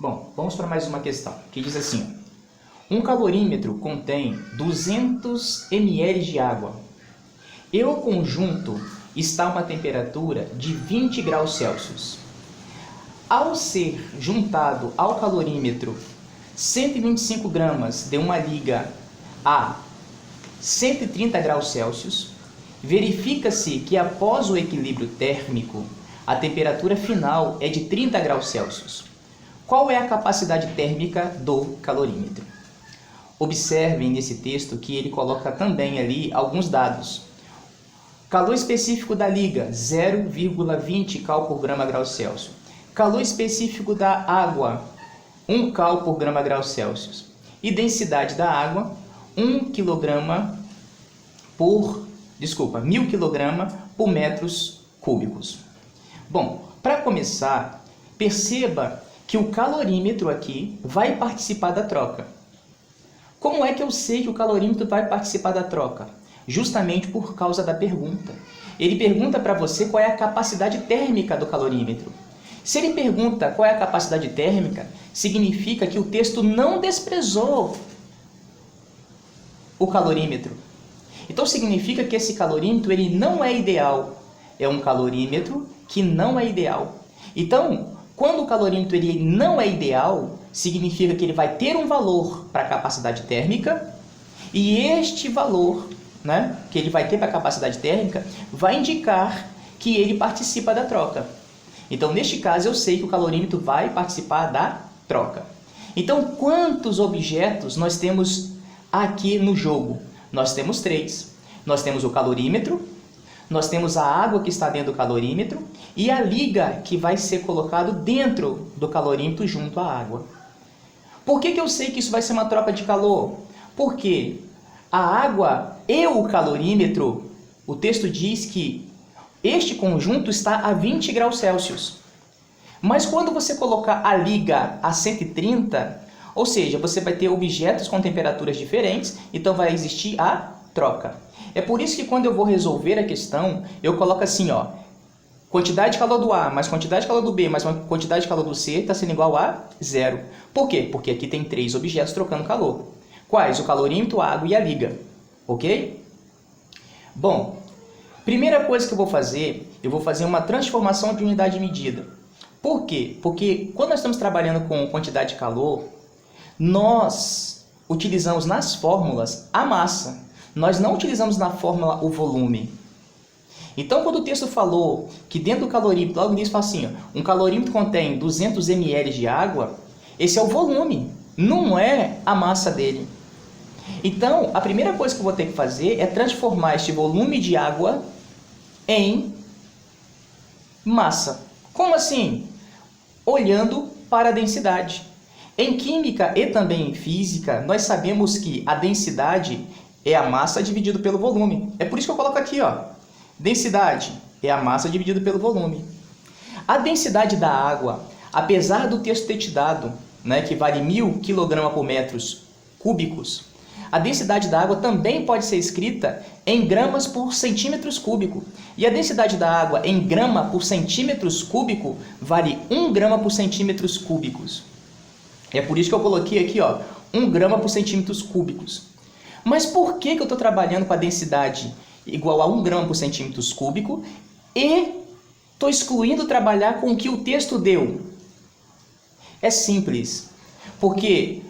Bom, vamos para mais uma questão, que diz assim: um calorímetro contém 200 ml de água e o conjunto está a uma temperatura de 20 graus Celsius. Ao ser juntado ao calorímetro 125 gramas de uma liga a 130 graus Celsius, verifica-se que após o equilíbrio térmico, a temperatura final é de 30 graus Celsius. Qual é a capacidade térmica do calorímetro? Observem nesse texto que ele coloca também ali alguns dados. Calor específico da liga, 0,20 cal por grama grau Celsius. Calor específico da água, 1 cal por grama grau Celsius. E densidade da água, 1 kg por, 1000 kg por metros cúbicos. Bom, para começar, perceba que o calorímetro aqui vai participar da troca. Como é que eu sei que o calorímetro vai participar da troca? Justamente por causa da pergunta. Ele pergunta para você qual é a capacidade térmica do calorímetro. Se ele pergunta qual é a capacidade térmica, significa que o texto não desprezou o calorímetro. Então significa que esse calorímetro ele não é ideal. É um calorímetro que não é ideal. Então, quando o calorímetro ele não é ideal, significa que ele vai ter um valor para a capacidade térmica e este valor, que ele vai ter para a capacidade térmica vai indicar que ele participa da troca. Então, neste caso, eu sei que o calorímetro vai participar da troca. Então, quantos objetos nós temos aqui no jogo? Nós temos 3. Nós temos o calorímetro, nós temos a água que está dentro do calorímetro e a liga que vai ser colocado dentro do calorímetro junto à água. Por que eu sei que isso vai ser uma troca de calor? Porque a água e o calorímetro, o texto diz que este conjunto está a 20 graus Celsius. Mas quando você colocar a liga a 130, ou seja, você vai ter objetos com temperaturas diferentes, então vai existir a troca. É por isso que quando eu vou resolver a questão, eu coloco assim, quantidade de calor do A mais quantidade de calor do B mais quantidade de calor do C está sendo igual a 0. Por quê? Porque aqui tem 3 objetos trocando calor. Quais? O calorímetro, a água e a liga. Ok? Bom, primeira coisa que eu vou fazer uma transformação de unidade de medida. Por quê? Porque quando nós estamos trabalhando com quantidade de calor, nós utilizamos nas fórmulas a massa. Nós não utilizamos na fórmula o volume. Então, quando o texto falou que dentro do calorímetro, logo nisso fala assim, um calorímetro contém 200 ml de água, esse é o volume, não é a massa dele. Então, a primeira coisa que eu vou ter que fazer é transformar este volume de água em massa. Como assim? Olhando para a densidade. Em química e também em física, nós sabemos que a densidade é a massa dividido pelo volume. É por isso que eu coloco aqui, densidade é a massa dividido pelo volume. A densidade da água, apesar do texto ter te dado, que vale 1000 kg por metros cúbicos, a densidade da água também pode ser escrita em gramas por centímetros cúbico. E a densidade da água em grama por centímetros cúbico vale 1 grama por centímetros cúbicos. É por isso que eu coloquei aqui, 1 grama por centímetros cúbicos. Mas por que eu estou trabalhando com a densidade igual a 1 grama por centímetros cúbico e estou excluindo trabalhar com o que o texto deu? É simples, porque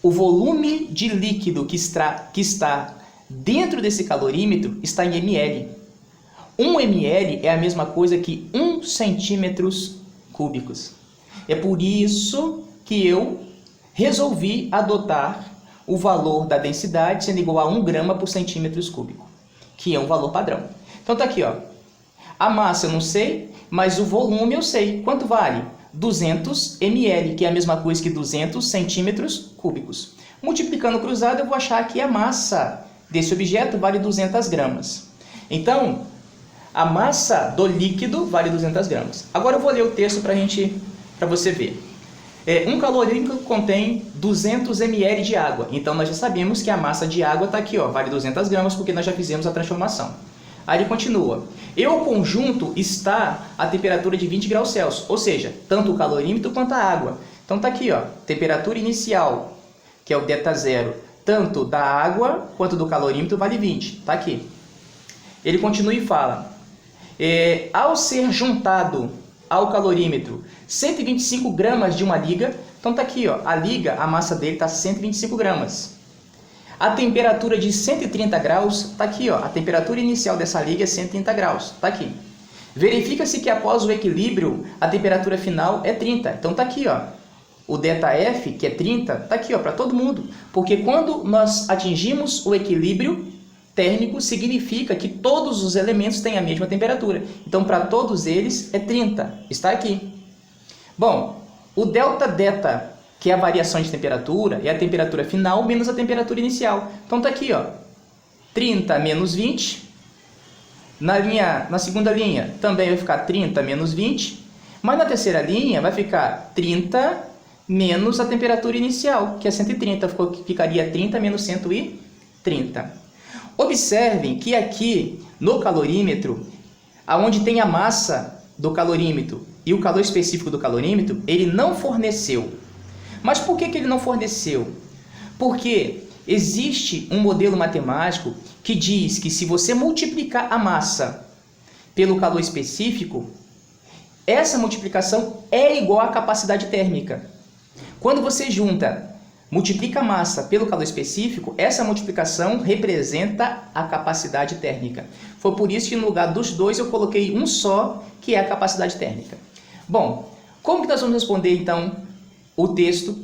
o volume de líquido que está dentro desse calorímetro está em ml. 1 ml é a mesma coisa que 1 centímetros cúbicos. É por isso que eu resolvi adotar o valor da densidade sendo igual a 1 grama por centímetros cúbico, que é um valor padrão. Então tá aqui, a massa eu não sei, mas o volume eu sei. Quanto vale? 200 ml, que é a mesma coisa que 200 centímetros cúbicos. Multiplicando cruzado, eu vou achar que a massa desse objeto vale 200 gramas. Então, a massa do líquido vale 200 gramas. Agora eu vou ler o texto para você ver. Um calorímetro contém 200 ml de água. Então, nós já sabemos que a massa de água está aqui, vale 200 gramas, porque nós já fizemos a transformação. Aí ele continua. E o conjunto está a temperatura de 20 graus Celsius, ou seja, tanto o calorímetro quanto a água. Então tá aqui, ó, temperatura inicial, que é o ΔZ, tanto da água quanto do calorímetro vale 20. Tá aqui. Ele continua e fala: ao ser juntado ao calorímetro 125 gramas de uma liga, então tá aqui, ó, a liga, a massa dele tá 125 gramas. A temperatura de 130 graus, tá aqui, ó, a temperatura inicial dessa liga é 130 graus, tá aqui. Verifica-se que após o equilíbrio, a temperatura final é 30. Então tá aqui, ó, o ΔF, que é 30, tá aqui, ó, para todo mundo. Porque quando nós atingimos o equilíbrio térmico, significa que todos os elementos têm a mesma temperatura. Então, para todos eles, é 30. Está aqui. Bom, o ΔΔ, que é a variação de temperatura, é a temperatura final menos a temperatura inicial. Então, está aqui, ó, 30 menos 20. Na segunda linha, também vai ficar 30 menos 20. Mas na terceira linha, vai ficar 30 menos a temperatura inicial, que é 130. Ficaria 30 menos 130. Observem que aqui no calorímetro, aonde tem a massa do calorímetro e o calor específico do calorímetro, ele não forneceu. Mas por que ele não forneceu? Porque existe um modelo matemático que diz que se você multiplicar a massa pelo calor específico, essa multiplicação é igual à capacidade térmica. Quando você multiplica a massa pelo calor específico, essa multiplicação representa a capacidade térmica. Foi por isso que no lugar dos dois eu coloquei um só, que é a capacidade térmica. Bom, como que nós vamos responder então o texto?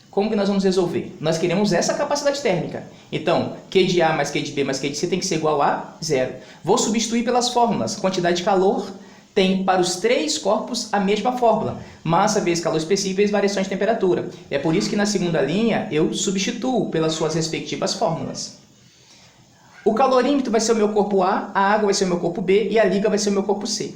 Como que nós vamos resolver? Nós queremos essa capacidade térmica. Então, Q de A mais Q de B mais Q de C tem que ser igual a 0. Vou substituir pelas fórmulas. Quantidade de calor tem para os três corpos a mesma fórmula. Massa vezes calor específico vezes variação de temperatura. É por isso que na segunda linha eu substituo pelas suas respectivas fórmulas. O calorímetro vai ser o meu corpo A, a água vai ser o meu corpo B e a liga vai ser o meu corpo C.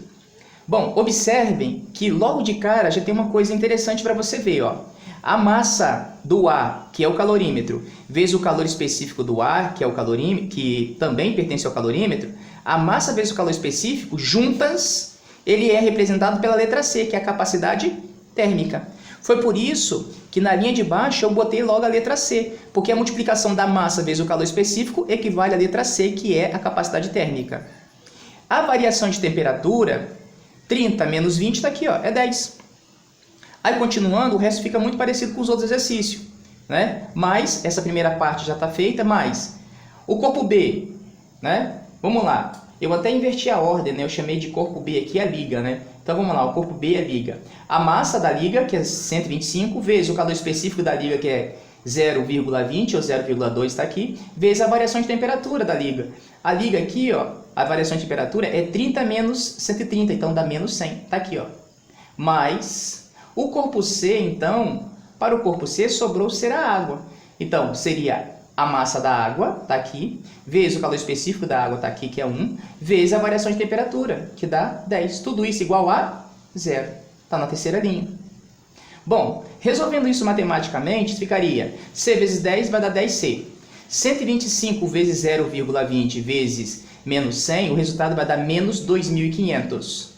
Bom, observem que logo de cara já tem uma coisa interessante para você ver, ó. A massa do A, que é o calorímetro, vezes o calor específico do ar, que é o calorímetro, que também pertence ao calorímetro, a massa vezes o calor específico, juntas, ele é representado pela letra C, que é a capacidade térmica. Foi por isso que na linha de baixo eu botei logo a letra C, porque a multiplicação da massa vezes o calor específico equivale à letra C, que é a capacidade térmica. A variação de temperatura, 30 menos 20, está aqui, ó, é 10. Aí, continuando, o resto fica muito parecido com os outros exercícios, né? Mas, essa primeira parte já está feita, mas o corpo B, né? Vamos lá. Eu até inverti a ordem, né? Eu chamei de corpo B aqui a liga, né? Então, vamos lá. O corpo B é a liga. A massa da liga, que é 125, vezes o calor específico da liga, que é 0,20 ou 0,2, está aqui, vezes a variação de temperatura da liga. A liga aqui, ó, a variação de temperatura é 30 menos 130, então dá menos 100. Está aqui, ó. Mais o corpo C, então, para o corpo C sobrou ser a água. Então, seria a massa da água, está aqui, vezes o calor específico da água, está aqui, que é 1, vezes a variação de temperatura, que dá 10. Tudo isso igual a 0. Está na terceira linha. Bom, resolvendo isso matematicamente, ficaria C vezes 10 vai dar 10C. 125 vezes 0,20 vezes menos 100, o resultado vai dar menos 2.500.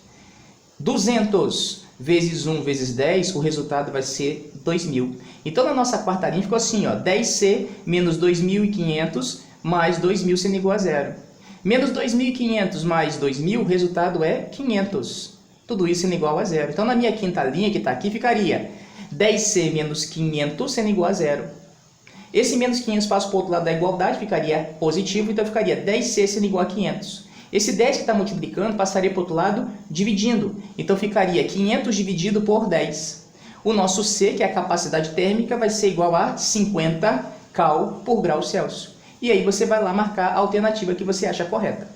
200 vezes 1 vezes 10, o resultado vai ser 2.000. Então, na nossa quarta linha ficou assim, ó, 10C menos 2.500 mais 2.000 sendo igual a 0. Menos 2.500 mais 2.000, o resultado é 500. Tudo isso sendo igual a 0. Então, na minha quinta linha, que está aqui, ficaria 10C menos 500 sendo igual a 0. Esse menos 500 passa para o outro lado da igualdade, ficaria positivo, então ficaria 10C sendo igual a 500. Esse 10 que está multiplicando passaria para o outro lado dividindo. Então, ficaria 500 dividido por 10. O nosso C, que é a capacidade térmica, vai ser igual a 50 cal por grau Celsius. E aí você vai lá marcar a alternativa que você acha correta.